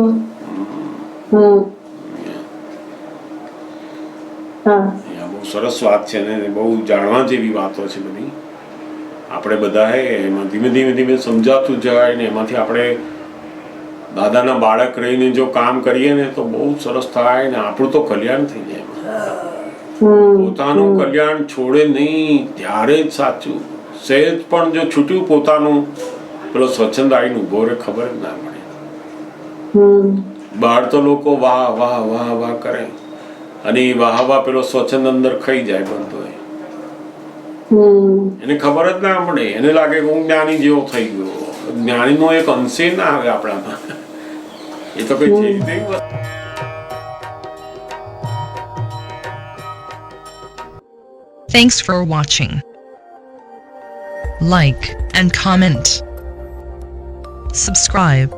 બહુ સરસ વાત છે ને, બહુ જાણવા જેવી વાતો છે બધી. આપણે બધા એમાં ધીમે ધીમે સમજાતું જાય ને એમાંથી આપણે દાદાના બાળક રહીને જો કામ કરીએ ને તો બહુ સરસ થાય ને આપણું તો કલ્યાણ થઈ જાય. પોતાનું કલ્યાણ છોડે નહીં ત્યારે જ સાચું. સહેજ પણ જો છૂટ્યું પોતાનું, પેલો સ્વચ્છંદ આવીને ઉભો રહે, ખબર જ ના પડે. બહાર તો લોકો વાહ વાહ વાહ વાહ કરે અને એ વાહ વાહ પેલો સ્વચ્છંદ અંદર ખાઈ જાય બનતો હોય. એને ખબર જ ના પડે, એને લાગે કે હું જ્ઞાની જેવો થઈ ગયો. જ્ઞાનીનો એક અંશે ના આવે આપણામાં, એ તો કઈ છે નહીં. Thanks for watching. Like and comment. Subscribe.